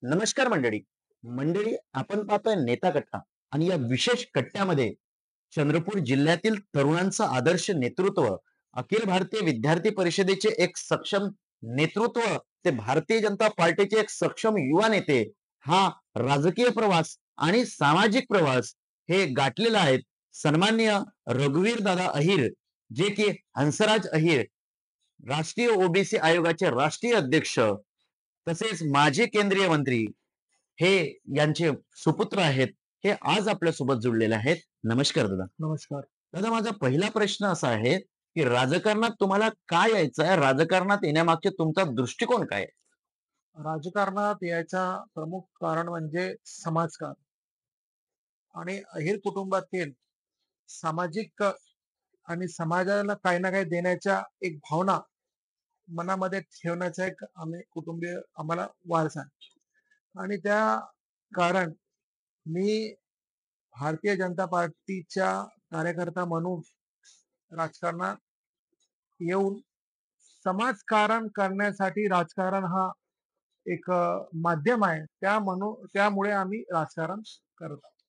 नमस्कार मंडळी. मंडळी, आपण पाहतोय नेता कट्टा आणि या विशेष कट्ट्यामध्ये चंद्रपूर जिल्ह्यातील तरुणांचं आदर्श नेतृत्व, अखिल भारतीय विद्यार्थी परिषदेचे एक सक्षम नेतृत्व, ते भारतीय जनता पार्टीचे एक सक्षम युवा नेते, हा राजकीय प्रवास आणि सामाजिक प्रवास हे गाठलेला आहे. सन्माननीय रघुवीर दादा अहिर, जे की हंसराज अहिर, राष्ट्रीय ओबीसी आयोगाचे राष्ट्रीय अध्यक्ष, तसेच माजी केंद्रीय मंत्री, हे यांचे सुपुत्र आहेत. हे आज आपल्या सोबत जुळलेले आहेत. नमस्कार दादा. नमस्कार. दादा, माझा पहिला प्रश्न असा आहे की राजकारणात तुम्हाला काय यायचं आहे? राजकारणात येण्यामागचे तुमचा दृष्टिकोन काय आहे? राजकारणात यायचा प्रमुख कारण म्हणजे समाजकारण आणि अहिर कुटुंबातील सामाजिक आणि समाजाला काही ना काही देण्याच्या एक भावना मनामध्ये ठेवण्याचा एक कुटुंबीय आम्हाला वारसा आहे. आणि त्या कारण मी भारतीय जनता पार्टीच्या कार्यकर्ता म्हणून राजकारणात येऊन समाजकारण करण्यासाठी राजकारण हा एक माध्यम आहे. त्यामुळे आम्ही राजकारण करत आहोत.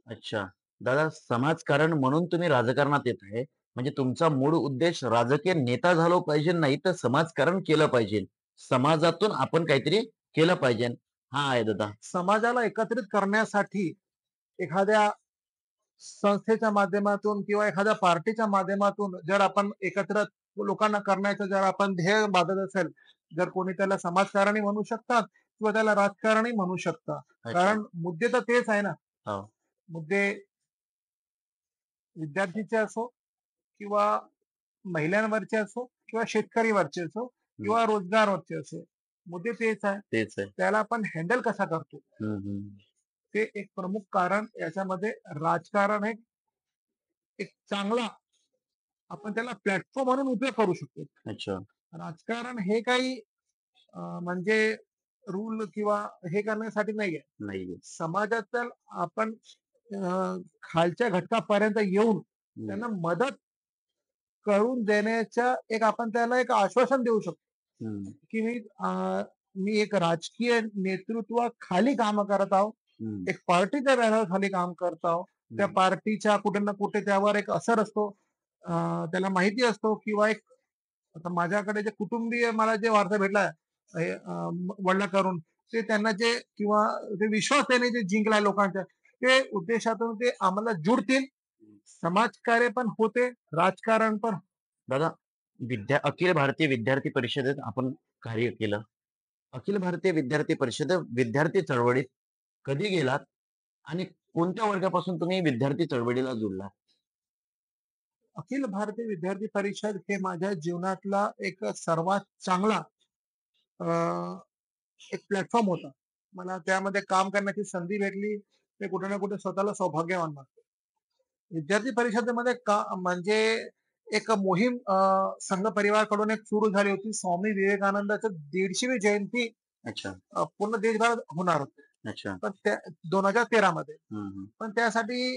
अच्छा. दादा, समाजकारण म्हणून तुम्ही राजकारणात येत आहे. म्हणजे तुमचा मूळ उद्देश राजकीय नेता झालो पाहिजे, नाही तर समाजकारण केलं पाहिजे. समाजातून आपण काहीतरी केलं पाहिजे. हा आहे दादा. समाजाला एकत्रित करण्यासाठी एखाद्या संस्थेच्या माध्यमातून किंवा एखाद्या पार्टीच्या माध्यमातून जर आपण एकत्र लोकांना करण्याचं जर आपण ध्येय बांधत असेल, जर कोणी त्याला समाजकारणी म्हणू शकतात किंवा त्याला राजकारणी म्हणू शकतात. अच्छा. कारण मुद्दे तर तेच आहे ना. हो. मुद्दे विद्यार्थीचे असो किंवा महिलांवरचे असो किंवा शेतकरीवरचे असो हं. किंवा रोजगारवरचे असो, मुद्दे तेच आहे. तेच आहे. त्याला आपण हँडल कसा करतो, हं, हं. ते एक प्रमुख कारण याच्यामध्ये. राजकारण हे एक चांगला, आपण त्याला प्लॅटफॉर्म म्हणून उपयोग करू शकतो. अच्छा. राजकारण हे काही म्हणजे रूल किंवा हे करण्यासाठी नाहीये. नाहीये. समाजातील आपण खालच्या घटकापर्यंत येऊन हं. त्यांना मदत करून देण्याच्या एक आपण त्याला एक आश्वासन देऊ शकतो, हं. की मी एक राजकीय नेतृत्वाखाली काम करत आहोत. हं. एक पार्टीच्या बॅनरखाली काम करत आहोत. त्या हं. पार्टीच्या कुठे ना कुठे त्यावर एक असर असतो. त्याला माहिती असतो किंवा एक, आता माझ्याकडे जे कुटुंबीय मला जे वारसा भेटला वडिलांकडून, ते त्यांना जे किंवा ते विश्वास त्याने जे जिंकलाय लोकांचा, ते उद्देशातून ते आम्हाला जुडतील. समाजकार्य पण होते, राजकारण पण. दादा, अखिल भारतीय विद्यार्थी परिषदेत आपण कार्य केलं. अखिल भारतीय विद्यार्थी परिषद विद्यार्थी चळवळीत कधी गेलात आणि कोणत्या वर्गापासून तुम्ही विद्यार्थी चळवळीला जुळलात? अखिल भारतीय विद्यार्थी परिषद हे माझ्या जीवनातला एक सर्वात चांगला एक प्लॅटफॉर्म होता. मला त्यामध्ये काम करण्याची संधी भेटली. ते कुठे ना कुठे स्वतःला सौभाग्यवान मानतो. विद्यार्थी परिषदेमध्ये का म्हणजे एक मोहीम संघ परिवारकडून एक सुरू झाली होती. स्वामी विवेकानंदाचं 150वी जयंती अच्छा. पूर्ण देशभरात होणार होती. अच्छा. पण त्या 2013 मध्ये. हं, हं. पण त्यासाठी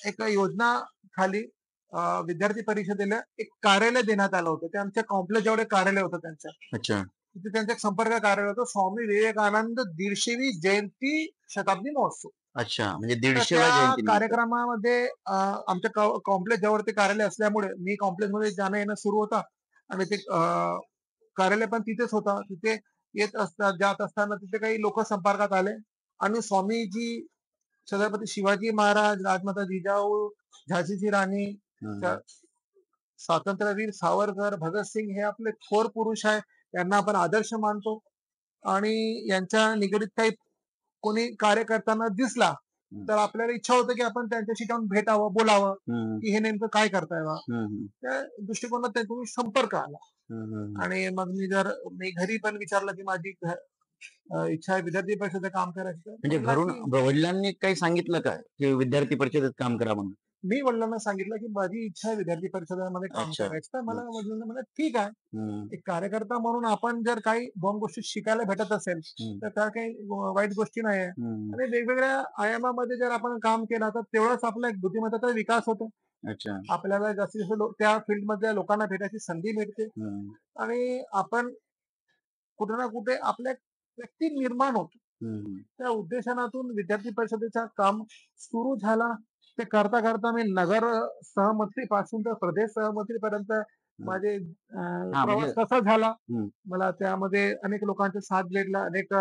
एक योजना खाली विद्यार्थी परिषदेला एक कार्यालय देण्यात आलं होतं. ते आमच्या कॉम्प्लेक्स जेवढे कार्यालय होतं त्यांच्या, अच्छा. तिथे त्यांचा एक संपर्क कार्यालय होतं. स्वामी विवेकानंद 150वी जयंती शताब्दी महोत्सव. अच्छा. म्हणजे तर 150व्या त्या जयंतीनिमित्त. कार्यक्रमामध्ये आमच्या कॉम्प्लेक्स जवळ ते कार्यालय असल्यामुळे मी कॉम्प्लेक्समध्ये जाणं येणं सुरू होता आणि ते कार्यालय पण तिथेच होता. तिथे जात असताना तिथे काही लोक संपर्कात आले आणि स्वामीजी, छत्रपती शिवाजी महाराज, राजमाता जिजाऊ, झाशीची राणी, हं. त्या स्वातंत्र्यवीर सावरकर, भगतसिंग हे आपले थोर पुरुष आहे. यांना आपण आदर्श मानतो आणि यांच्या निगडीत काही कोणी कार्य करताना दिसला हं. तर आपल्याला इच्छा होते की आपण त्यांच्याशी जाऊन भेटावं, बोलावं, हं. की हे नेमकं काय करताय बा. हं, हं. त्या दृष्टिकोनात त्यांच्याशी संपर्क आला. हं, हं, हं. आणि मग मी घरी पण विचारलं की माझी इच्छा आहे विद्यार्थी परिषदेत काम करायची. तर म्हणजे म्हणला घरून की वडिलांनी काही सांगितलं का, की विद्यार्थी परिषदेत काम करा म्हणून? मी वडिलांना सांगितलं की माझी इच्छा आहे विद्यार्थी परिषदेमध्ये काम अच्छा. करायचं. तर मला हं. वडिलांना म्हणलं ठीक आहे. हं. एक कार्यकर्ता म्हणून आपण जर काही 2 गोष्टी शिकायला भेटत असेल, हं. तर त्या काही वाईट गोष्टी नाही आहे. हं. आणि वेगवेगळ्या आयामामध्ये जर आपण काम केलं, तर तेवढाच आपला एक बुद्धिमत्तेचा विकास होतो. अच्छा. आपल्याला जास्तीत जास्त त्या फील्डमधल्या लोकांना भेटायची संधी मिळते हं. आणि आपण कुठे ना कुठे आपल्या व्यक्ती निर्माण होतो. हं, त्या उद्देशनातून विद्यार्थी परिषदेचं काम सुरू झाला. ते करता करता मी नगर सहमंत्रीपासून तर प्रदेश सहमंत्रीपर्यंत हं. माझे हां, म्हणजे प्रवास कसा झाला. हं, मला त्यामध्ये अनेक लोकांचा साथ भेटला. अनेक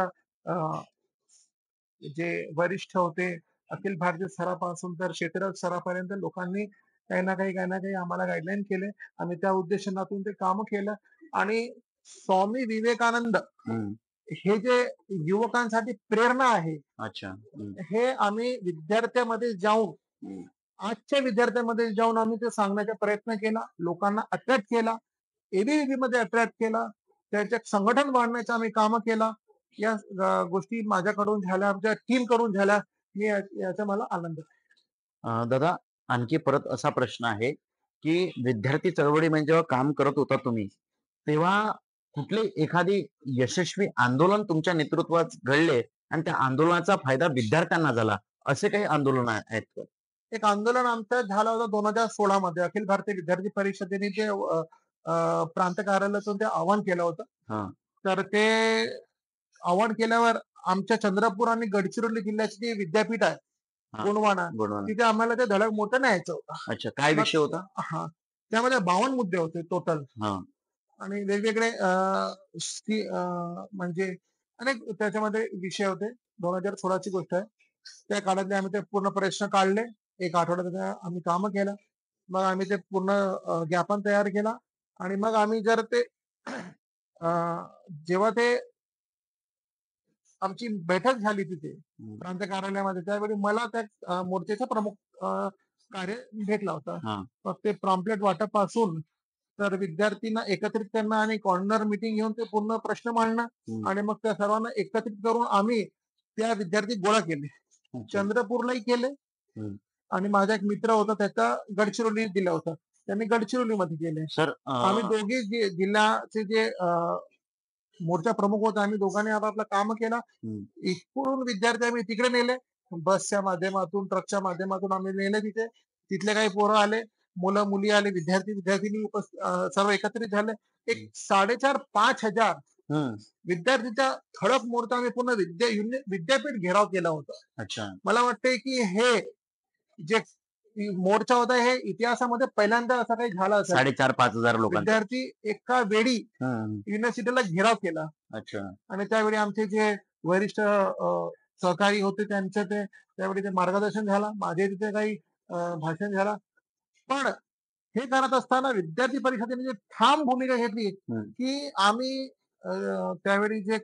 जे वरिष्ठ होते, अखिल भारतीय स्तरापासून तर क्षेत्र स्तरापर्यंत लोकांनी काही ना काही आम्हाला गाईडलाईन केले. आम्ही त्या उद्देशनातून ते कामं केलं आणि स्वामी विवेकानंद हं. हे जे युवकांसाठी प्रेरणा आहे, अच्छा. हं, हे आम्ही विद्यार्थ्यामध्ये जाऊन, हं. आजच्या विद्यार्थ्यांमध्ये जाऊन आम्ही ते सांगण्याचा प्रयत्न केला. लोकांना अट्रॅक्ट केला. ए मध्ये अट्रॅक्ट केला. त्यांचे संघटन वाढण्याचं आम्ही कामं केला. या गोष्टी माझ्याकडून झाल्या, आमच्या टीमकडून झाल्या. याचा मला आनंद आहे. दादा आणखी परत असा प्रश्न आहे, की विद्यार्थी चळवळीमध्ये जेव्हा काम करत होता तुम्ही, तेव्हा कुठली एखादी यशस्वी आंदोलन तुमच्या नेतृत्वात घडले आणि त्या आंदोलनाचा फायदा विद्यार्थ्यांना झाला, असे काही आंदोलन आहेत का? एक आंदोलन आमचं झालं होतं 2016 मध्ये. अखिल भारतीय विद्यार्थी परिषदेने जे प्रांत कार्यालयातून ते आवाहन केलं होतं. हां, तर ते आवाहन केल्यावर आमच्या चंद्रपूर आणि गडचिरोली जिल्ह्याचे जे विद्यापीठ आहे, हां. गोंडवाना, गुणवंत. तिथे आम्हाला ते धडक मोठं न्यायचं होतं. अच्छा, काय मग विषय होता? हां, त्यामध्ये 52 मुद्दे होते टोटल हां, आणि वेगवेगळे म्हणजे अनेक त्याच्यामध्ये विषय होते. 2016 ची गोष्ट आहे. त्या काळातले आम्ही ते पूर्ण प्रश्न काढले. एक आठवड्यात आम्ही कामं केलं. मग आम्ही ते पूर्ण ज्ञापन तयार केला आणि मग आम्ही जर ते अ, जेव्हा ते आमची बैठक झाली तिथे हं, प्रांत कार्यालयामध्ये, त्यावेळी मला त्या मोर्चाचा प्रमुख कार्य भेटला होता. हां, मग ते पॅम्पलेट वाटपासून तर विद्यार्थ्यांना एकत्रित करणं आणि कॉर्नर मीटिंग घेऊन ते पूर्ण प्रश्न मांडणं हं. आणि मग त्या सर्वांना एकत्रित करून आम्ही त्या विद्यार्थी गोळा केले. अच्छा. चंद्रपूरलाही केले हं. आणि माझा एक मित्र होता त्याचा गडचिरोली दिलं होतं. त्यांनी गडचिरोलीमध्ये केले. सर आम्ही दोघे जिल्ह्याचे जे मोर्चा प्रमुख होता, आम्ही दोघांनी आपापलं काम केलं. हं, इकडून विद्यार्थी आम्ही तिकडे नेले. बसच्या माध्यमातून, ट्रकच्या माध्यमातून आम्ही नेले तिथे. तिथले काही पोरं आले, मुलं-मुली आले, विद्यार्थी-विद्यार्थिनी सर्व एकत्रित झाले. एक हं. 4,500-5,000 हं. विद्यार्थीचा ठळक मोर्चा आम्ही पूर्ण विद्यापीठ घेराव केला होता. अच्छा. मला वाटतंय की हे जे मोर्चा होता, हे इतिहासामध्ये पहिल्यांदा असं काही झालं असेल. 4,500-5,000 लोकांचा. विद्यार्थी एका वेळी हं. युनिव्हर्सिटीला घेराव केला. अच्छा. आणि त्यावेळी आमचे जे वरिष्ठ सहकारी होते त्यांचं ते त्यावेळी ते मार्गदर्शन झालं. माझे तिथे काही भाषण झालं. पण हे करत असताना विद्यार्थी परिषदेने जी ठाम भूमिका घेतली, हं, की आम्ही अ, त्यावेळी जे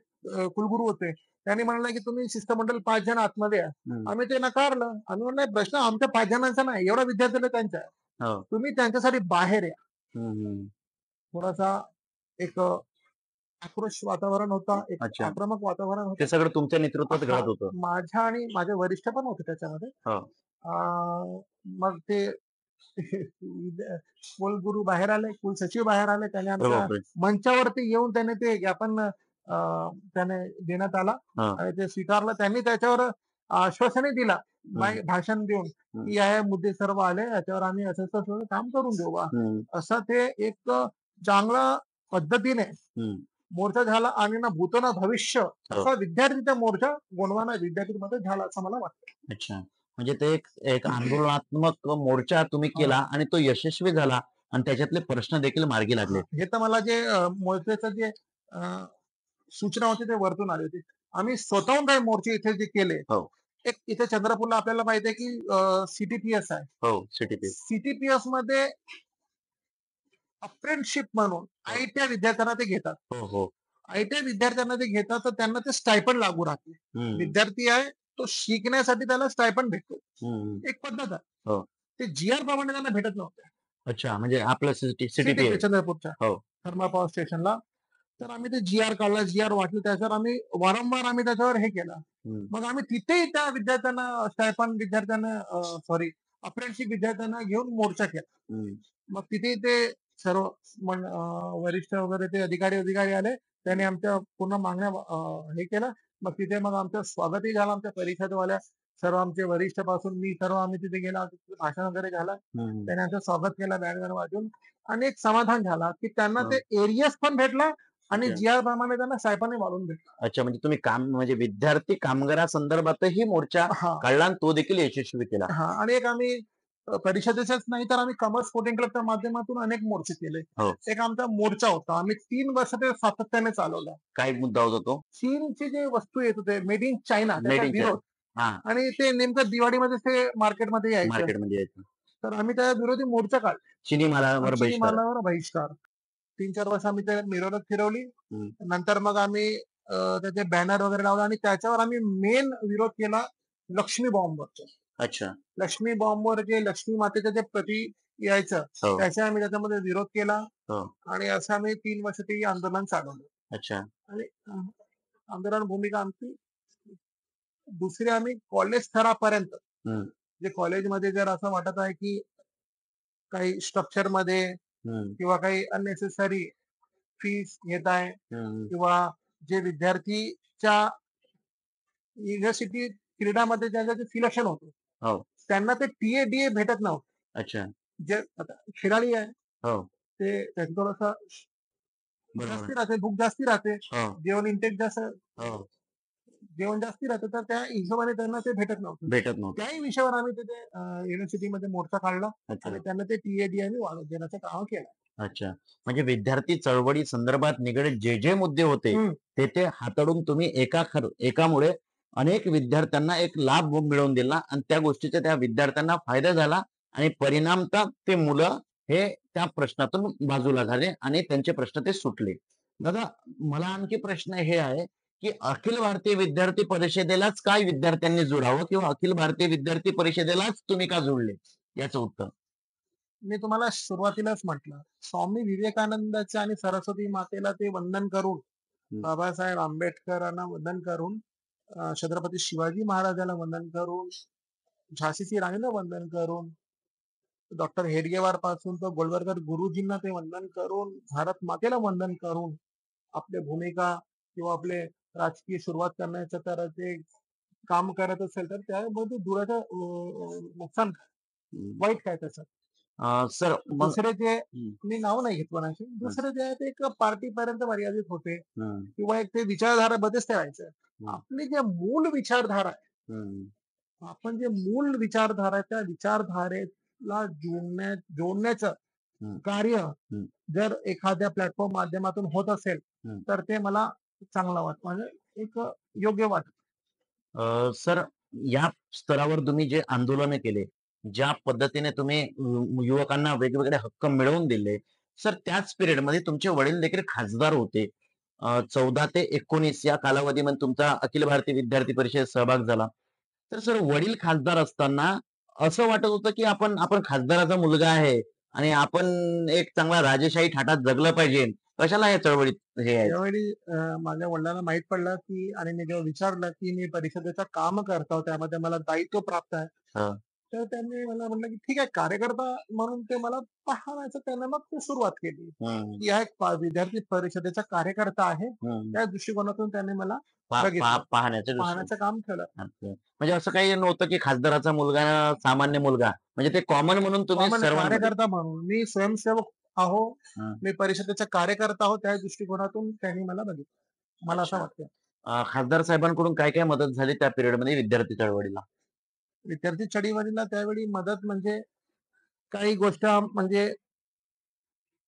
कुलगुरू होते, त्यांनी म्हणलं, की तुम्ही शिष्टमंडळ 5 जण आतमध्ये या. हं. आम्ही ते नाकारलं. आम्ही म्हणलं, "नाही, प्रश्न आमच्या 5 जणांचा नाही, एवढा विद्यार्थ्याला त्यांचा आहे. हो. तुम्ही त्यांच्यासाठी बाहेर या." हं, हं. थोडासा एक आक्रोश वातावरण होता, एक अच्छा. आक्रमक वातावरण ते होतं. सगळं तुमच्या नेतृत्वात हां, घडत होतं. माझ्या आणि माझे वरिष्ठ पण होते त्याच्यामध्ये. हो. मग ते कुलगुरू बाहेर आले, कुलसचिव बाहेर आले. त्याने अरे आमच्या बापरे! मंचावरती येऊन त्याने ते ज्ञापन त्याने देण्यात आला हां. आणि ते स्वीकारलं. त्यांनी त्याच्यावर आश्वासनही दिला, हं, भाषण देऊन, हं, की "हे मुद्दे सर्व आले, याच्यावर आम्ही असं-असं सगळं काम करून देऊ बा." हं, असं ते एक चांगल्या पद्धतीने हं. मोर्चा झाला आणि ना भूतो ना भविष्य हो. असा विद्यार्थीचा मोर्चा गोंडवाना विद्यापीठमध्ये झाला असं मला वाटतं. अच्छा. म्हणजे ते एक एक आंदोलनात्मक मोर्चा तुम्ही हां, केला आणि तो यशस्वी झाला आणि त्याच्यातले प्रश्न देखील मार्गी लागले. हां. हे तर मला जे मोर्चाचं जे अ, सूचना होती ते वरतून आली होती. आम्ही स्वतःहून काही मोर्चे इथे जे केले. हो, एक इथे चंद्रपूरला आपल्याला माहिती आहे की सी-टी-पी-एस आहे. हो. सिटी सी-टी-पी-एस मध्ये अप्रेंटिसशिप म्हणून हो, आय-टी विद्यार्थ्यांना ते घेतात. हो, हो. आय-टी विद्यार्थ्यांना ते घेतात, तर त्यांना ते स्टायपंड लागू राहते. हं, विद्यार्थी आहे, तो शिकण्यासाठी त्याला स्टायपंड भेटतो. हं. एक पद्धत आहे. हो. ते जी-आर प्रमाणे त्यांना भेटत नव्हते. अच्छा. म्हणजे आपलं सिटी सी-टी-पी चंद्रपूरच्या हो. थर्मा पॉवर स्टेशनला. तर आम्ही ते जी-आर काढला, जी-आर वाटलं. त्याच्यावर आम्ही वारंवार त्याच्यावर हे केलं. हं, मग आम्ही तिथेही त्या विद्यार्थ्यांना स्टायपंड विद्यार्थ्यांना सॉरी अप्रेंटिसशिप विद्यार्थ्यांना घेऊन मोर्चा केला. हं, मग तिथे ते सर्व वरिष्ठ वगैरे ते अधिकारी आले. त्यांनी आमच्या पूर्ण मागण्या हे केलं. मग आमचं स्वागतही झालं आमच्या परिषदवाल्या सर्व आमचे वरिष्ठ पासून मी सर्व आम्ही तिथे गेलो. तिथे भाषण वगैरे झालं. हं, त्याने आमचं स्वागत केलं बँड गाणं वाजवून आणि एक समाधान झाला, की त्यांना हो. ते एरियास पण भेटला आणि अच्छा. जी प्रमाणे त्यांना स्टायपेंड वाढवून भेटलं. अच्छा, म्हणजे तुम्ही म्हणजे विद्यार्थी कामगारासंदर्भातही मोर्चा हां, काढला आणि तो देखील यशस्वी केला. हां. आणि एक आम्ही परिषदेच्याच नाही तर आम्ही कमर्स स्पोर्टिंग क्लबच्या माध्यमातून अनेक मोर्चे केले. हो. एक आमचा मोर्चा होता. आम्ही 3 वर्ष ते सातत्याने चालवला. काय मुद्दा होता तो? चीनचे जे वस्तू येत होते मेड इन चायना मेड त्याचा इन चायना. विरोध हां, आणि ते नेमकं दिवाळीमध्ये ते मार्केटमध्ये यायचं. मार्केटमध्ये यायचं. तर आम्ही त्या विरोधी मोर्चा काढला. चिनी मालावर चीनी बहिष्कार. मालावर बहिष्कार. 3-4 वर्ष आम्ही ते मिरवणूक फिरवली. हं. नंतर मग आम्ही त्याचे बॅनर वगैरे लावले आणि त्याच्यावर आम्ही मेन विरोध केला लक्ष्मी बॉम्बवरचा. अच्छा. लक्ष्मी बॉम्बवर जे लक्ष्मी मातेच्या जे प्रती यायचं, हो, त्याचा आम्ही त्याच्यामध्ये विरोध केला हो. आणि असं आम्ही 3 वर्ष ते आंदोलन चालवलं. अच्छा. आणि आंदोलन भूमिका आमची दुसरी आम्ही कॉलेज स्तरापर्यंत हं, जे कॉलेजमध्ये जर असं वाटत आहे, की काही स्ट्रक्चरमध्ये हं, किंवा काही अननेसेसरी फीस घेत आहे हं. किंवा जे विद्यार्थीच्या युनिव्हर्सिटी क्रीडामध्ये ज्यांचं जे सिलेक्शन होतं, हो. त्यांना ते टी-ए-डी-ए भेटत नव्हतं. अच्छा. जे आता खेळाडी आहे, हो. ते त्यांचं थोडंसं बरोबर आहे. जास्ती राहते, भूक जास्ती राहते. हो, जेवण इंटेक जास्त हो. जेवण जास्ती राहतं, तर त्या हिशोबाने त्यांना ते भेटत नव्हतं. भेटत नव्हतं. त्याही विषयावर आम्ही तिथे युनिव्हर्सिटीमध्ये मोर्चा काढला अच्छा, आणि त्यांना ते टी-ए-डी आम्ही वाढवून देण्याचं काम केलं. अच्छा. म्हणजे विद्यार्थी चळवळी संदर्भात निगडीत जे मुद्दे होते, हं. ते हाताळून तुम्ही एकामुळे अनेक विद्यार्थ्यांना एक लाभ मिळवून दिला आणि त्या गोष्टीचा त्या विद्यार्थ्यांना फायदा झाला आणि परिणामतः ते मुलं हे त्या प्रश्नातून बाजूला झाले आणि त्यांचे प्रश्न ते सुटले. दादा, मला आणखी प्रश्न हे आहे, की अखिल भारतीय विद्यार्थी परिषदेलाच काय विद्यार्थ्यांनी जोडावं किंवा अखिल भारतीय विद्यार्थी परिषदेलाच तुम्ही का जोडले? याचं उत्तर. मी तुम्हाला सुरुवातीलाच म्हटलं, स्वामी विवेकानंदाच्या आणि सरस्वती मातेला ते वंदन करून, हं. बाबासाहेब आंबेडकरांना वंदन करून, छत्रपती शिवाजी महाराजांना वंदन करून, झाशीची राणीला वंदन करून, डॉक्टर हेडगेवार पासून तर गोलवलकर गुरुजींना ते वंदन करून, भारत मातेला वंदन करून, आपल्या भूमिका किंवा आपले राजकीय सुरुवात करण्याचं तर ते काम करत असेल, तर त्यामध्ये दुराचं नुकसान काय? हं. वाईट काय त्याचं? सर मग दुसरे जे हं, मी नाव नाही घेत कोणाचे. हं, दुसरे जे आहे ते एक पार्टीपर्यंत मर्यादित होते हं, किंवा एक ते विचारधारामध्येच ठेवायचं. हं, आपली जे मूळ विचारधारा आहे, हं, आपण जे मूळ विचारधारा आहे, त्या विचारधारेला जोडण्याचं हं, कार्य हं, जर एखाद्या प्लॅटफॉर्म माध्यमातून होत असेल, हं. तर ते मला चांगलं वाटतं. म्हणजे एक योग्य वाटतं. सर, या स्तरावर तुम्ही जे आंदोलनं केले, ज्या पद्धतीने तुम्ही युवकांना वेगवेगळे हक्क मिळवून दिले, सर त्याच पिरियडमध्ये तुमचे वडील देखील खासदार होते. 14 ते 19 या कालावधीमध्ये तुमचा अखिल भारतीय विद्यार्थी परिषदेत सहभाग झाला. तर सर वडील खासदार असताना असं वाटत होतं, की आपण आपण खासदाराचा मुलगा आहे आणि आपण एक चांगला राजेशाही थाटात जगलं पाहिजे. कशाला या चळवळीत हे यायचं? ज्यावेळी माझ्या वडिलांना माहीत पडलं, की आणि मी जेव्हा विचारलं, की मी परिषदेचं काम करतो, त्यामध्ये मला दायित्व प्राप्त आहे. हं, तर त्यांनी मला म्हटलं, की "ठीक आहे, कार्यकर्ता म्हणून ते मला पाहण्याचं." त्यानं मग ते सुरुवात केली, हं, की हा एक विद्यार्थी परिषदेचा कार्यकर्ता आहे. हं. त्या दृष्टिकोनातून त्यांनी मला बघितलं. पाहण्याच्या दृष्टीने. पाहण्याचं काम केलं. अच्छा. म्हणजे असं काही नव्हतं, की खासदाराचा मुलगा सामान्य मुलगा. म्हणजे ते कॉमन म्हणून तुम्ही कॉमन सर्वांमध्ये. कार्यकर्ता म्हणून मी स्वयंसेवक आहो, हं. मी परिषदेचा कार्यकर्ता आहो, त्या दृष्टिकोनातून त्यांनी मला बघितलं. मला असं अच्छा. वाटतं. खासदार साहेबांकडून काय मदत झाली त्या पिरियडमध्ये विद्यार्थी चळवळीला? विद्यार्थी चळवळीला त्यावेळी मदत म्हणजे काही गोष्ट म्हणजे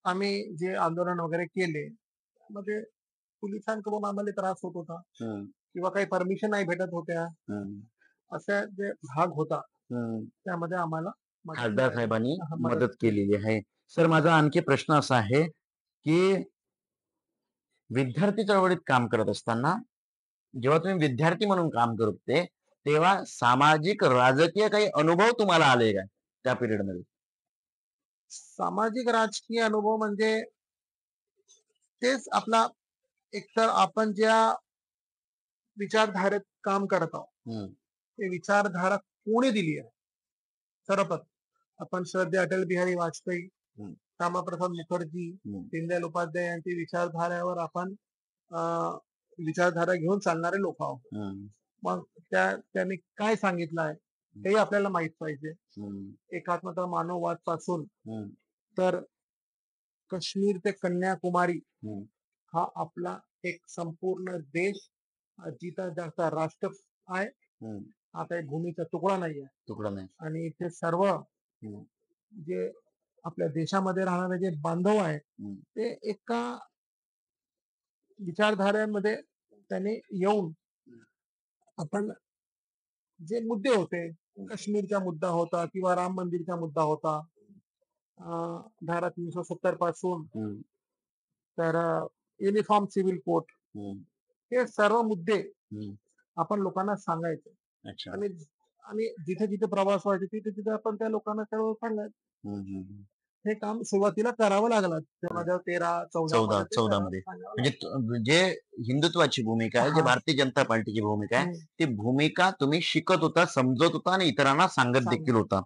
आम्ही जे आंदोलन वगैरे केले, त्यामध्ये पोलिसांकडून आम्हाला त्रास होत होता हं, किंवा काही परमिशन नाही भेटत होत्या. हं, असा जे भाग होता, हं. त्यामध्ये आम्हाला मदत खासदार मिळाली. साहेबांनी हां, मदत मदत केली. केलेली आहे. सर माझा आणखी प्रश्न असा आहे, की विद्यार्थी चळवळीत काम करत असताना जेव्हा तुम्ही विद्यार्थी म्हणून काम करत होते, तेव्हा सामाजिक, राजकीय काही अनुभव तुम्हाला आले का त्या पिरियडमध्ये? सामाजिक राजकीय अनुभव म्हणजे तेच आपला एकतर आपण ज्या विचारधारेत काम करत आहोत, हं, ते विचारधारा कोणी दिली आहे? सर्वप्रथम आपण श्रद्धेय अटल बिहारी वाजपेयी, हं, श्यामाप्रसाद मुखर्जी, हं. दीनदयाल उपाध्याय यांची विचारधारेवर आपण अ, विचारधारा घेऊन चालणारे लोक आहोत. हं, मग त्यांनी काय सांगितलं आहे, हेही आपल्याला माहित पाहिजे. हं, एकात्मता मानववाद पासून हं, तर काश्मीर ते कन्याकुमारी हं. हा आपला एक संपूर्ण देश जिथं जागचा राष्ट्र आहे. हं, हा काही भूमीचा तुकडा नाहीये. तुकडा नाही. आणि इथे सर्व हं, जे आपल्या देशामध्ये राहणारे जे बांधव आहेत, हं, ते एका विचारधारेमध्ये त्यांनी येऊन आपण जे मुद्दे होते, हं, काश्मीरचा मुद्दा होता किंवा राम मंदिरचा मुद्दा होता. धारा 370 पासून हं, तर युनिफॉर्म सिव्हिल कोड हं, हे सर्व मुद्दे हं. आपण लोकांना सांगायचे. अच्छा. आणि आणि जिथे जिथे प्रवास व्हायचे तिथे तिथे आपण त्या लोकांना सर्व सांगायचं. हं, हं, हं. हे काम सुरुवातीला करावं लागलं. हं. 2013-14 14 मध्ये ते 14 करावं मध्ये. सांगावं म्हणजे लागलं. जे हिंदुत्वाची भूमिका आहे, जे हां. भारतीय जनता पार्टीची भूमिका आहे, हं. ती भूमिका तुम्ही शिकत होता, समजत होता आणि इतरांना सांगत देखील सांगा. होता.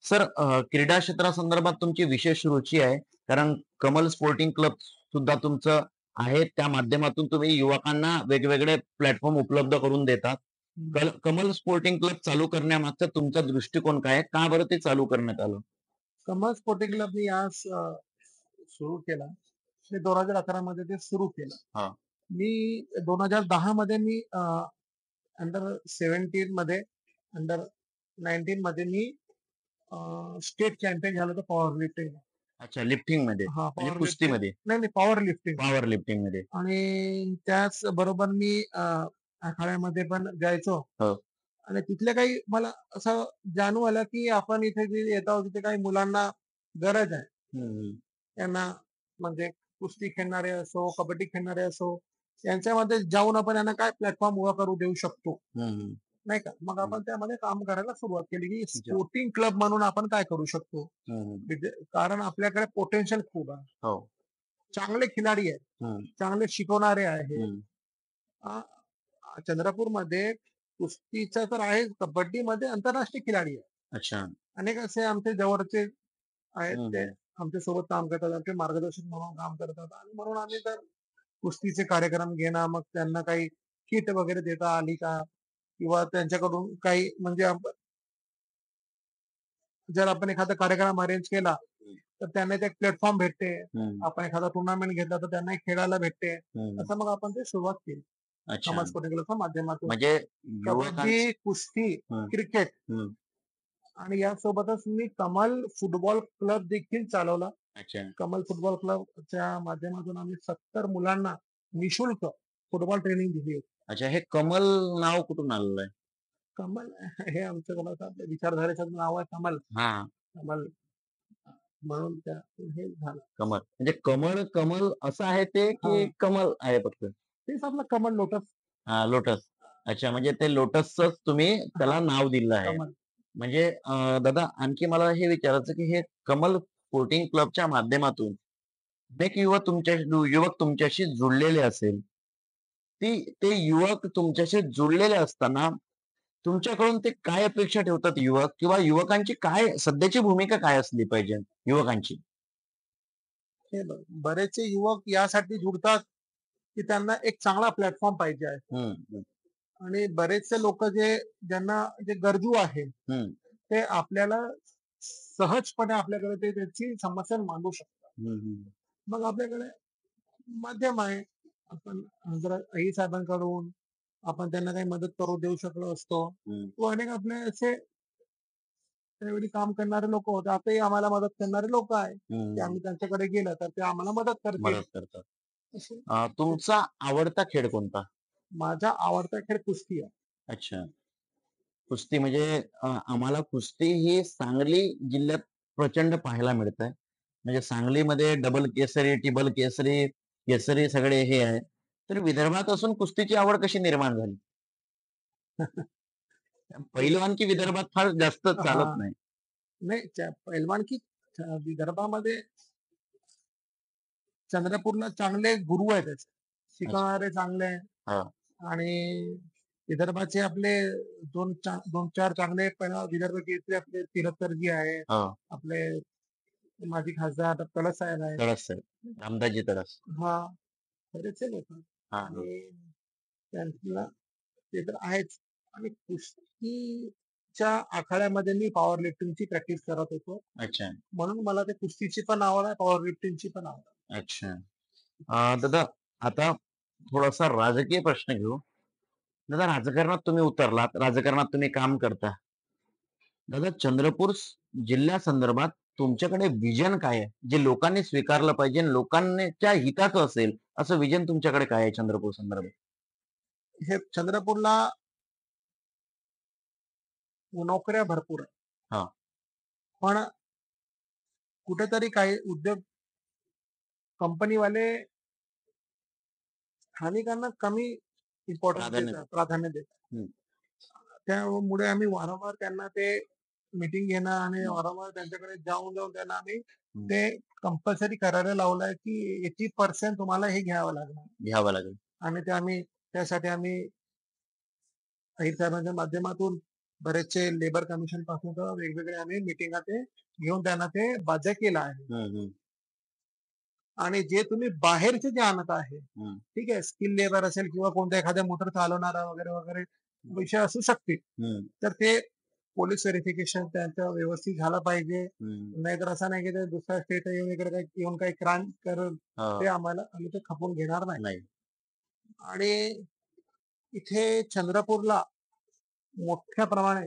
सर क्रीडा क्षेत्रासंदर्भात तुमची विशेष रुची आहे. कारण कमल स्पोर्टिंग क्लब सुद्धा तुमचं आहे. त्या माध्यमातून तुम्ही युवकांना वेगवेगळे प्लॅटफॉर्म उपलब्ध करून देतात. हं. कमल स्पोर्टिंग क्लब चालू करण्यामागचा तुमचा दृष्टिकोन काय आहे? का बरं ते चालू करण्यात आलं? कमल स्पोर्टिंग क्लबनी यास सुरू केला. हे 2011 मध्ये ते सुरू केलं. हां. मी 2010 मध्ये मी अंडर 17 मध्ये, अंडर 19 मध्ये मी स्टेट चॅम्पियन झालो होतो पॉवर लिफ्टिंग. अच्छा लिफ्टिंगमध्ये हां, म्हणजे पॉवर लिफ्टिंग कुस्तीमध्ये, नाही, नाही पॉवर लिफ्टिंग. पॉवर लिफ्टिंगमध्ये. आणि त्याच बरोबर मी आखाड्यामध्ये पण जायचो. हो. आणि तिथल्या काही मला असं जाणवू आलं, की आपण इथे जे येत आहोत तिथे काही मुलांना गरज आहे. हं, हं. त्यांना म्हणजे कुस्ती खेळणारे असो, कबड्डी खेळणारे असो, यांच्यामध्ये जाऊन आपण यांना काय प्लॅटफॉर्म उभा करू देऊ शकतो, हं, हं. नाही का? मग हं. आपण त्यामध्ये काम करायला सुरुवात केली, की अच्छा. स्पोर्टिंग क्लब म्हणून आपण काय करू शकतो? हं, हं. कारण आपल्याकडे पोटेन्शियल खूप आहे. हो. चांगले खिलाडी आहेत, हं, चांगले शिकवणारे आहेत. हं. अ, चंद्रपूरमध्ये कुस्तीचं तर आहे, कबड्डीमध्ये आंतरराष्ट्रीय खिलाडी आहेत. अच्छा. अनेक असे आमचे जवळचे आहेत, हं, ते हं. आमच्या सोबत काम करतात, आमचे मार्गदर्शक म्हणून काम करतात. आणि म्हणून आम्ही तर कुस्तीचे कार्यक्रम घेणं, मग त्यांना काही किट वगैरे देता आली का? किंवा त्यांच्याकडून काही म्हणजे जर आपण एखादा कार्यक्रम अरेंज केला, हं, तर त्यांना ते एक प्लॅटफॉर्म भेटते. हं, आपण एखादा टुर्नामेंट घेतला, तर त्यांना खेळायला भेटते. हं. असं मग आपण ते सुरुवात केली. अच्छा. समाज स्पोर्टिंग क्लबच्या माध्यमातून. म्हणजे युवकांच कबड्डी, कुस्ती, हं, क्रिकेट हं. आणि यासोबतच मी कमल फुटबॉल क्लब देखील चालवला. अच्छा. कमल फुटबॉल क्लबच्या माध्यमातून आम्ही 70 मुलांना निशुल्क फुटबॉल ट्रेनिंग दिली होती. अच्छा हे कमल नाव कुठून आलेलं आहे? कमल हे आमचं मला वाटतं आपल्या विचारधारेचं नाव आहे कमल. हां, कमल म्हणून त्या हे झालं. कमल. म्हणजे कमळ, कमल असं आहे ते की हां, कमल आहे फक्त? तेच आपलं कमल लोटस. हां, लोटस. अच्छा म्हणजे ते लोटसचंच तुम्ही त्याला हां, नाव दिलं आहे. कमल. म्हणजे दादा आणखी मला हे विचारायचं की हे कमल स्पोर्टिंग क्लबच्या माध्यमातून अनेक युवक तुमच्याशी जुळलेले असेल. ते युवक तुमच्याशी जुळलेले असताना तुमच्याकडून ते काय अपेक्षा ठेवतात युवक किंवा युवकांची काय सध्याची भूमिका काय असली पाहिजे युवकांची? हे बरेचसे युवक यासाठी जुडतात, की त्यांना एक चांगला प्लॅटफॉर्म पाहिजे आहे. हं, हं, आणि बरेचसे लोकं ज्यांना जे गरजू आहे, हं, ते आपल्याला सहजपणे आपल्याकडे ते त्याची समस्या मांडू शकतात. हं, हं, मग आपल्याकडे माध्यम आहे. आपण जर आई साहेबांकडून आपण त्यांना काही मदत करू देऊ शकलो असतो. हं, व अनेक आपले असे त्यावेळी काम करणारे लोक होते. आताही आम्हाला मदत करणारे लोक आहे, की हं. आम्ही त्यांच्याकडे गेलं तर ते आम्हाला मदत करतील. मदत करतात. असे तुमचा आवडता खेळ कोणता? माझा आवडता खेळ कुस्ती आहे. अच्छा. कुस्ती म्हणजे आम्हाला कुस्ती ही सांगली जिल्ह्यात प्रचंड पाहायला मिळते. म्हणजे सांगलीमध्ये डबल केसरी, टिबल केसरी, केसरी सगळे हे आहे. तर विदर्भात असून कुस्तीची आवड कशी निर्माण झाली? पहिलवानकी विदर्भात फार जास्त चालत हां. नाही. नाही पैलवानकी विदर्भामध्ये चंद्रपूरला चांगले गुरु आहेत त्याचे. अच्छा. शिकवणारे चांगले आहे. हां, आणि विदर्भाचे आपले 2-4 चांगले पहिला विदर्भ केसरी आपले तिरथरजी आहे. हां. आपले माजी खासदार तळस साहेब आहेत. तळस साहेब. रामदासजी तळस. हां, बरेचसे लोक हां, हां. आणि त्यांना ते तर आहेच. आणि कुस्तीच्या आखाड्यामध्ये मी पॉवर लिफ्टिंगची प्रॅक्टिस करत होतो. अच्छा, म्हणून मला ते कुस्तीची पण आवड आहे, पॉवर लिफ्टिंगची पण आवड आहे. अच्छा. दादा आता थोडासा राजकीय प्रश्न घेऊ. दादा, राजकारणात तुम्ही उतरलात, राजकारणात तुम्ही काम करता. दादा, जिल्ह्यासंदर्भात तुमच्याकडे विजन काय आहे? जे लोकांनी स्वीकारलं पाहिजे आणि लोकांच्या हिताचं असेल, असं विजन तुमच्याकडे काय आहे चंद्रपूर संदर्भात? हे चंद्रपूरला नोकऱ्या भरपूर आहे. हां, पण कुठेतरी काही उद्योग कंपनीवाले स्थानिकांना कमी इम्पॉर्टन्स प्राधान्य. देतात, प्राधान्य देतात. हं, त्यामुळे आम्ही वारंवार त्यांना ते मीटिंग घेणं आणि वारंवार त्यांच्याकडे जाऊन जाऊन त्यांना आम्ही हं. ते कंपल्सरी करायला लावलंय, की 80% तुम्हाला हे घ्यावं लागणार. घ्यावं लागेल. आणि त्यासाठी आम्ही अहिर साहेबांच्या माध्यमातून बरेचसे लेबर कमिशन पासून तर वेगवेगळे आम्ही मिटिंगा ते घेऊन त्यांना ते बाध्य केलं आहे. हं, हं, आणि जे तुम्ही बाहेरचे जे आणत आहे, हं, ठीक आहे, स्किल लेबर असेल किंवा कोणत्या एखाद्या मोटर चालवणारा वगैरे वगैरे विषय असू शकतील. हं, तर ते पोलीस व्हेरिफिकेशन त्यांचं व्यवस्थित झालं पाहिजे. हं. नाहीतर असं नाही की ते दुसऱ्या स्टेट येऊन इकडे काही येऊन काही क्राईम करेल, हां, ते आम्ही ते खपवून घेणार नाही. नाही. आणि इथे चंद्रपूरला मोठ्या प्रमाणे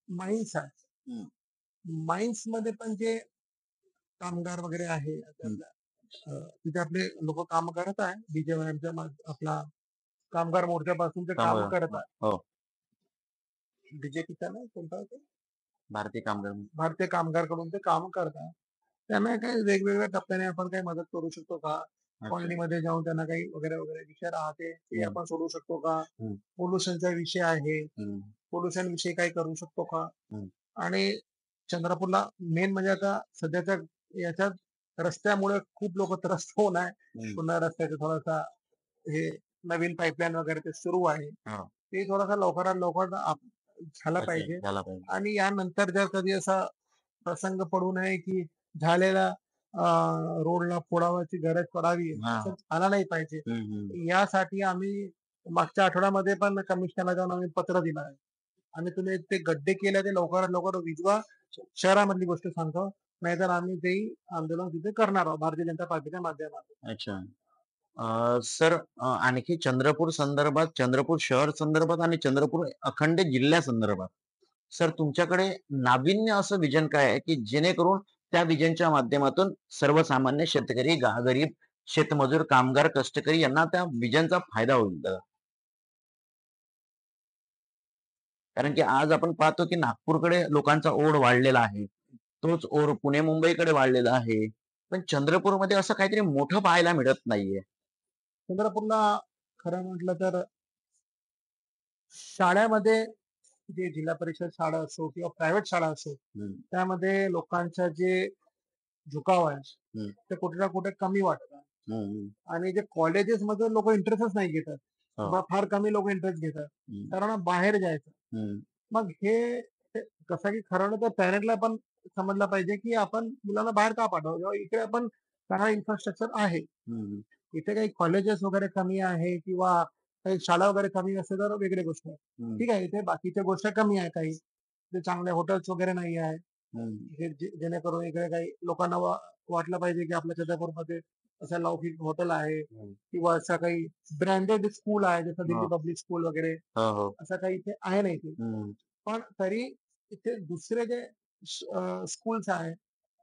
माईन्स आहे. हं, माईन्स मध्ये पण जे कामगार वगैरे आहे, हं. तिथे आपले लोक काम करत आहे. बीजेवाल्यांच्या आपला कामगार मोर्चापासून ते काम कामगार. करत हां, आहे. हो. बीजेपीचा नाही कोणता होता? भारतीय कामगार. भारतीय कामगारकडून ते काम करतात. त्यांना काही वेगवेगळ्या टप्प्याने आपण काही मदत करू शकतो का? अच्छा. कॉलनीमध्ये जाऊन त्यांना काही वगैरे वगैरे विषय राहते ते हं, आपण सोडवू शकतो का? हं, पोल्युशनचा विषय आहे. हं, पोल्युशन विषयी काही करू शकतो का? हं, आणि चंद्रपूरला मेन म्हणजे आता सध्याच्या याच्यात रस्त्यामुळे खूप लोक त्रस्त होऊन आहे. हं. पुन्हा रस्त्याचा थोडासा हे नवीन पाईपलाईन वगैरे ते सुरू आहे. हां. ते थोडासा लवकरात लवकर झाला अच्छा, पाहिजे. झाला पाहिजे. आणि यानंतर जर कधी असा प्रसंग पडू नये, की झालेला रोडला फोडावाची गरज पडावी, हां. असं झाला नाही पाहिजे. हं, हं. यासाठी आम्ही मागच्या आठवड्यामध्ये पण कमिशनरला जाऊन आम्ही पत्र दिलं आहे. आणि तुम्ही ते गड्डे केले ते लवकरात लवकर विजवा. शहरामधली गोष्ट सांगतो. नाहीतर आम्ही तेही आंदोलन तिथे करणार आहोत भारतीय जनता पार्टीच्या माध्यमातून. अच्छा. सर, आणखी चंद्रपूर संदर्भात, चंद्रपूर शहर संदर्भात आणि चंद्रपूर अखंड जिल्ह्यासंदर्भात, सर तुमच्याकडे नाविन्य असं विजन काय आहे, की जेणेकरून त्या विजनच्या माध्यमातून सर्वसामान्य शेतकरी, गरीब, शेतमजूर, कामगार, कष्टकरी यांना त्या विजनचा फायदा होईल? कारण की आज आपण पाहतो, की नागपूरकडे लोकांचा ओढ वाढलेला आहे. तोच ओढ पुणे, मुंबईकडे वाढलेला आहे. पण चंद्रपूरमध्ये असं काहीतरी मोठं पाहायला मिळत नाहीये. चंद्रपूरला खरं म्हटलं तर शाळेमध्ये जे जिल्हा परिषद शाळा असो किंवा प्रायव्हेट शाळा असो, हं, त्यामध्ये लोकांचा जे झुकाव आहे, हं, ते कुठे ना कुठे कमी वाटतं. हं, हं. आणि जे कॉलेजेस मध्ये लोक इंटरेस्टच नाही घेतात. हो. फार कमी लोक इंटरेस्ट घेतात. हं, कारण बाहेर जायचं. हं, मग हे कसं की खरं तर पॅरेंटला पण समजलं पाहिजे, की आपण मुलांना बाहेर का पाठवावं? जेव्हा इकडे आपण चांगला इन्फ्रास्ट्रक्चर आहे. हं, इथे काही कॉलेजेस वगैरे कमी आहे किंवा काही शाळा वगैरे कमी असेल तर वेगळी गोष्ट आहे. हं, ठीक आहे, इथे बाकीच्या गोष्टी कमी आहे काही. ते चांगले हॉटेल्स वगैरे नाही आहे. हं. जेणेकरून इकडे काही लोकांना वाटलं पाहिजे, की आपल्या चंद्रपूरमध्ये असं लौकिक हॉटेल आहे हं. किंवा असं काही ब्रँडेड स्कूल आहे, जसं दिल्ली हो, पब्लिक स्कूल वगैरे, हो, हो. असं काही इथे आहे नाही इथे. हं, पण तरी इथे दुसरे जे स्कूल्स आहे,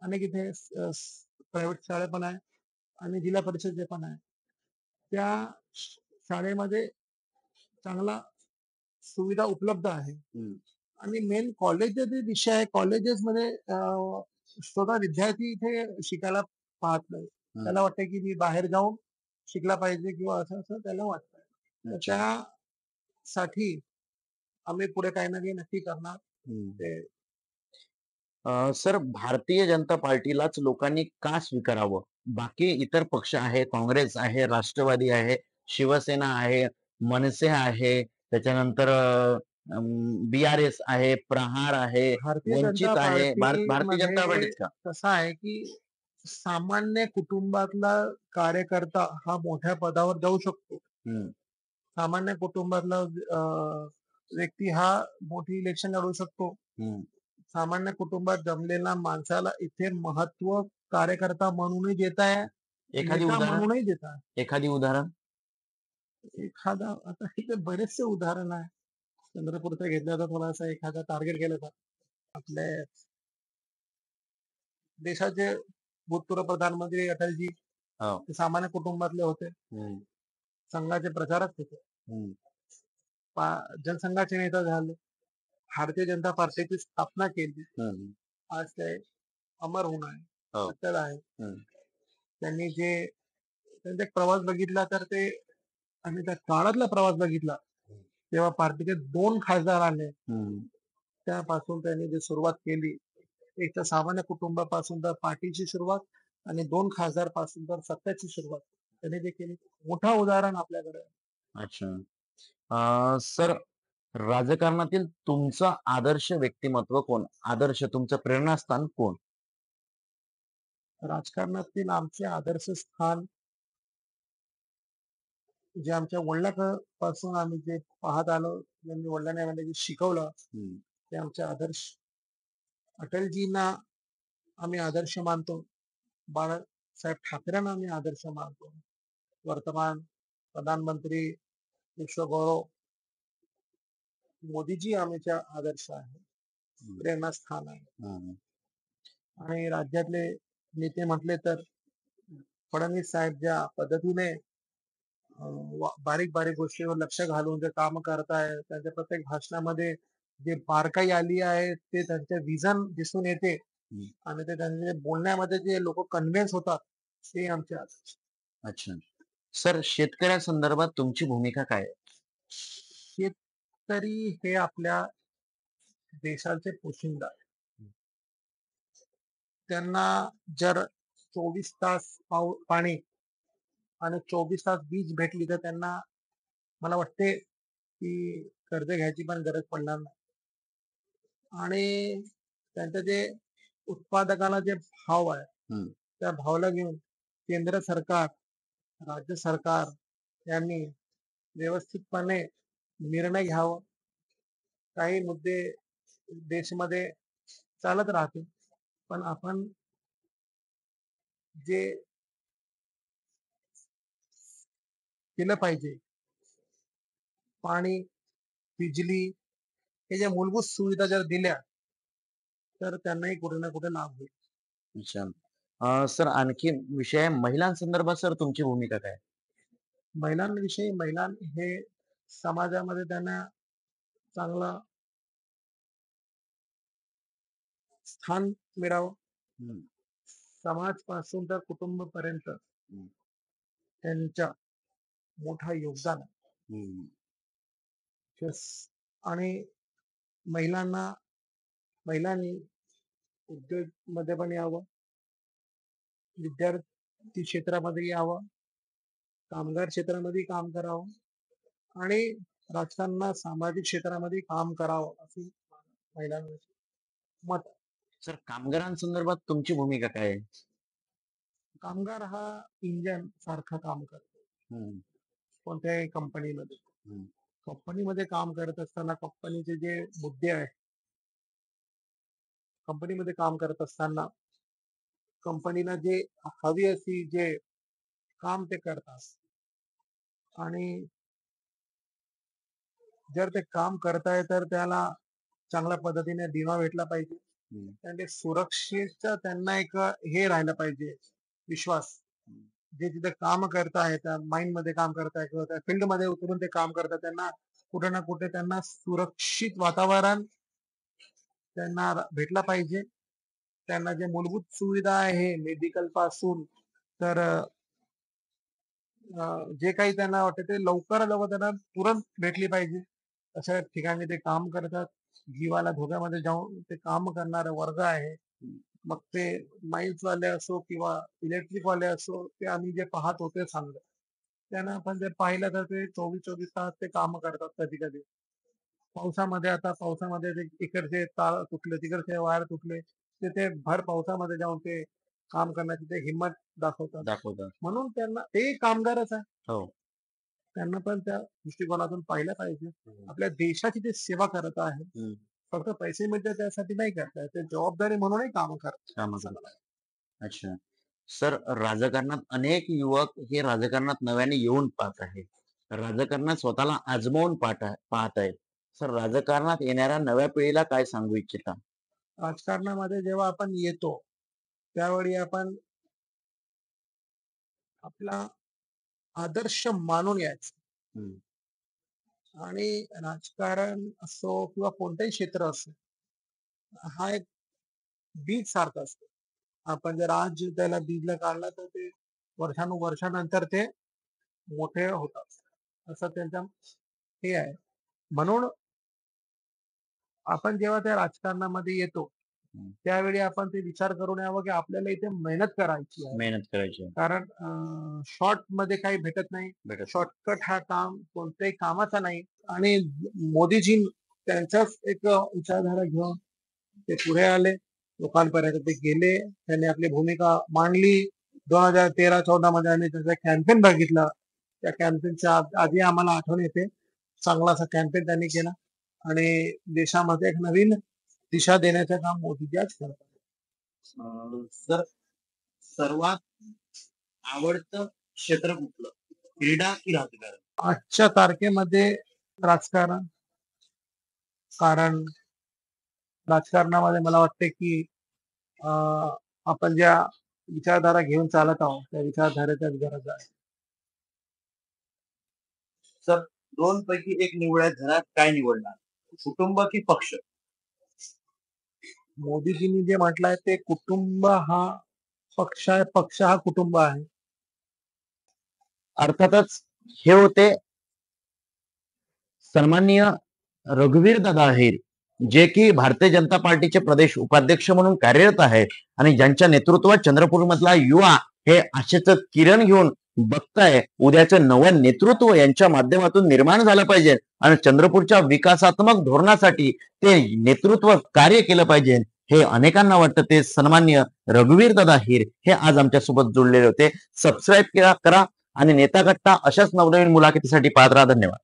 अनेक इथे प्रायव्हेट शाळा पण आहे आणि जिल्हा परिषद जे पण आहे. त्या शाळेमध्ये चांगला सुविधा उपलब्ध आहे. हं, आणि मेन कॉलेजचे जे विषय आहे, कॉलेजेसमध्ये स्वतः विद्यार्थी इथे शिकायला पाहत नाही. हं. त्याला वाटतं की मी बाहेर जाऊन शिकला पाहिजे किंवा असं त्याला वाटतं. तर अच्छा. त्यासाठी आम्ही पुढे काही ना काही नक्की करणार. हं. ते सर, भारतीय जनता पार्टीलाच लोकांनी का स्वीकारावं? बाकी इतर पक्ष आहे, काँग्रेस आहे, राष्ट्रवादी आहे, शिवसेना आहे, मनसे आहे, त्याच्यानंतर BRS आहे, प्रहार आहे, भारतीय जनता वंचित आहे. भारतीय जनता पार्टीमध्ये पार्टीच का? कसं आहे, की सामान्य कुटुंबातला कार्यकर्ता हा मोठ्या पदावर जाऊ शकतो. हं, सामान्य कुटुंबातला व्यक्ती हा मोठी इलेक्शन लढवू शकतो. हं, सामान्य कुटुंबात जमलेल्या माणसाला इथे महत्व कार्यकर्ता म्हणूनही देत आहे, एखादी नेता उदाहरण म्हणूनही देत आहे. एखादी उदाहरण? एखादा आता इथे बरेचसे उदाहरण आहे. चंद्रपूरचं घेतलं तर थोडासा एखादा टार्गेट केलं तर आपले देशाचे भूतपूर्व प्रधानमंत्री अटलजी हो. ते सामान्य कुटुंबातले होते. हं, संघाचे प्रचारक होते. हं, जनसंघाचे नेता झाले. भारतीय जनता पार्टीची स्थापना केली. हं. आज ते अमर होऊन आहे. हो. अटल आहे. हं, त्यांनी जे त्यांचा एक प्रवास बघितला तर ते आणि त्या काळातला प्रवास बघितला, तेव्हा पार्टीचे 2 खासदार आले. हं. त्यापासून त्यांनी जी सुरुवात केली, एक तर सामान्य कुटुंबापासून तर पार्टीची सुरुवात आणि 2 खासदार पासून तर सत्ताची सुरुवात त्यांनी जे केली. मोठं उदाहरण आपल्याकडे आहे. अच्छा. सर, राजकारणातील तुमचं आदर्श व्यक्तिमत्व कोण? आदर्श तुमचं प्रेरणास्थान कोण? राजकारणातील आमचे आदर्श स्थान जे आमच्या पासून आम्ही जे पाहत आलो, ज्यांनी वडिलांनी आम्हाला जे शिकवलं, हं, ते आमचे आदर्श. अटलजींना आम्ही आदर्श मानतो. बाळासाहेब ठाकरेंना आम्ही आदर्श मानतो. वर्तमान प्रधानमंत्री विश्वगौरव मोदीजी आमच्या आदर्श आहे, हं, प्रेरणास्थान आहे. हं, आणि राज्यातले नेते म्हटले तर फडणवीस साहेब ज्या पद्धतीने बारीक बारीक गोष्टीवर लक्ष घालून जे काम करताय, त्यांच्या प्रत्येक भाषणामध्ये जे बारकाई आली आहे, ते त्यांचे विजन दिसून येते हं. आणि ते त्यांचे बोलण्यामध्ये जे लोक कन्व्हिन्स होतात, ते आमचे आदर्श. अच्छा. सर, शेतकऱ्यांसंदर्भात तुमची भूमिका काय आहे? शेतकरी हे आपल्या देशाचे पोशिंदा आहे. हं, त्यांना जर 24 तास पाणी आणि 24 तास वीज भेटली तर त्यांना मला वाटते की कर्ज घ्यायची पण गरज पडणार नाही. आणि त्यांचं जे उत्पादकाला जे भाव आहे, हं, त्या भावाला घेऊन केंद्र सरकार, राज्य सरकार यांनी व्यवस्थितपणे निर्णय घ्यावा. काही मुद्दे देशामध्ये चालत राहतील, पण आपण जे केलं पाहिजे, पाणी, बिजली हे ज्या मूलभूत सुविधा जर दिल्या, तर त्यांनाही कुठे ना कुठे लाभ होईल. अच्छा. सर, आणखी विषय आहे महिलांसंदर्भात सर तुमची भूमिका काय? महिलांविषयी महिला हे समाजामध्ये त्यांना चांगलं स्थान मिळावं. हं, समाजपासून तर कुटुंबापर्यंत हं, त्यांच्या मोठा योगदान आहे. हं, Yes. आणि महिलांना महिलांनी उद्योग मध्ये पण यावं, विद्यार्थी क्षेत्रामध्ये यावं, कामगार क्षेत्रामध्ये काम करावं आणि राजकारणात सामाजिक क्षेत्रामध्ये काम करावं असे महिलांना मत आहे. सर, कामगारांसंदर्भात तुमची भूमिका काय आहे? कामगार हा इंजन सारखा काम करतो हं, कोणत्याही कंपनीमध्ये. हं, कंपनीमध्ये काम करत असताना कंपनीचे जे मुद्दे आहेत, कंपनीमध्ये काम करत असताना कंपनीला जे हवी अशी जे काम ते करतात आणि जर ते काम करताय तर त्याला चांगल्या पद्धतीने विमा भेटला पाहिजे. हं, आणि ते सुरक्षेचं त्यांना एक हे राहिलं पाहिजे, विश्वास. हं. जे तिथे काम करताय, त्या माइंड मध्ये काम करताय किंवा त्या फील्ड मध्ये उतरून ते काम करतात, त्यांना कुठे ना कुठे त्यांना सुरक्षित वातावरण त्यांना भेटला पाहिजे. त्यांना जे मूलभूत सुविधा आहे मेडिकल पासून तर जे काही त्यांना वाटतं ते लवकरात लवकर त्यांना तुरंत भेटली पाहिजे. अशा ठिकाणी ते काम करतात. जीवाला धोक्यामध्ये जाऊन ते काम करणारा वर्ग आहे. मग ते माईन्स वाले असो किंवा इलेक्ट्रिक वाले असो, ते आम्ही जे पाहत होते चांगलं. त्यांना आपण जर पाहिलं तर ते 24-24 तास ते काम करतात कधी-कधी. पावसामध्ये आता पावसामध्ये ते इकडचे तार तुटले, तिकडचे वायर तुटले. ते ते भर पावसामध्ये जाऊन ते काम करण्याची ते हिंमत दाखवतात. दाखवतात. म्हणून त्यांना ते कामगारच आहे. हो. त्यांना पण त्या दृष्टिकोनातून पाहिलं पाहिजे. हं, आपल्या देशाची ते सेवा करत आहे. हं. फक्त पैसे मिळतात त्यासाठी नाही करताय. ते जबाबदारी म्हणूनही कामं करतात. कामं करतात. अच्छा. सर, राजकारणात अनेक युवक हे राजकारणात नव्याने येऊन पाहत आहेत. राजकारणात स्वतःला आजमावून पाहत आहेत. सर, राजकारणात येणाऱ्या नव्या पिढीला काय सांगू इच्छिता? राजकारणामध्ये जेव्हा आपण येतो, त्यावेळी आपण आपला आदर्श मानून यायचं हं, आणि राजकारण असो किंवा कोणतंही क्षेत्र असो, हा एक बीज सारखं असतं. आपण जर आज त्याला बीजला काढला तर ते वर्षानुवर्षानंतर ते मोठे होतात. असं त्यांचं हे आहे. म्हणून आपण जेव्हा त्या राजकारणामध्ये येतो, हं. त्यावेळी आपण ते विचार करून यावं, की आपल्याला इथे मेहनत करायची आहे. मेहनत करायची. कारण शॉर्टमध्ये काही भेटत नाही. भेटत. शॉर्टकट हा काम कोणत्याही कामाचा नाही आणि मोदीजी त्यांचाच एक विचारधारा घेऊन ते पुढे आले. लोकांपर्यंत ते गेले. त्यांनी आपली भूमिका मांडली. 2013-14 मध्ये आम्ही त्याचा कॅम्पेन बघितला. त्या कॅम्पेनच्या आधी आम्हाला आठवण येते. चांगला असा कॅम्पेन त्यांनी केला आणि देशामध्ये एक नवीन दिशा देण्याचं काम मोदीजी आज करतात. सर, सर्वात आवडतं क्षेत्र कुठलं? क्रीडा की राजकारण? आजच्या तारखेमध्ये राजकारण. कारण राजकारणामध्ये मला वाटते की आपण ज्या विचारधारा घेऊन चालत आहोत, त्या विचारधारेच्याच गरज आहे. सर, 2 पैकी एक निवडा घरात काय निवडणार? कुटुंब की पक्ष? मोदीजींनी जे म्हटलंय ते कुटुंब हा पक्ष आहे, पक्ष हा कुटुंब आहे. अर्थातच हे होते सन्माननीय रघुवीर दादा अहिर, जे की भारतीय जनता पार्टीचे प्रदेश उपाध्यक्ष म्हणून कार्यरत आहेत आणि ज्यांच्या नेतृत्वात चंद्रपूरमधला युवा हे आशेचं किरण घेऊन बघताय उद्याचं नवं नेतृत्व यांच्या माध्यमातून निर्माण झालं पाहिजे आणि चंद्रपूरच्या विकासात्मक धोरणासाठी ते नेतृत्व कार्य केलं पाहिजे हे अनेकांना वाटतं. ते सन्माननीय रघुवीर दादा अहिर हे आज आमच्यासोबत जोडलेले होते. सबस्क्राईब करा आणि नेता कट्टा अशाच नवनवीन मुलाखतीसाठी पाहत राहा. धन्यवाद.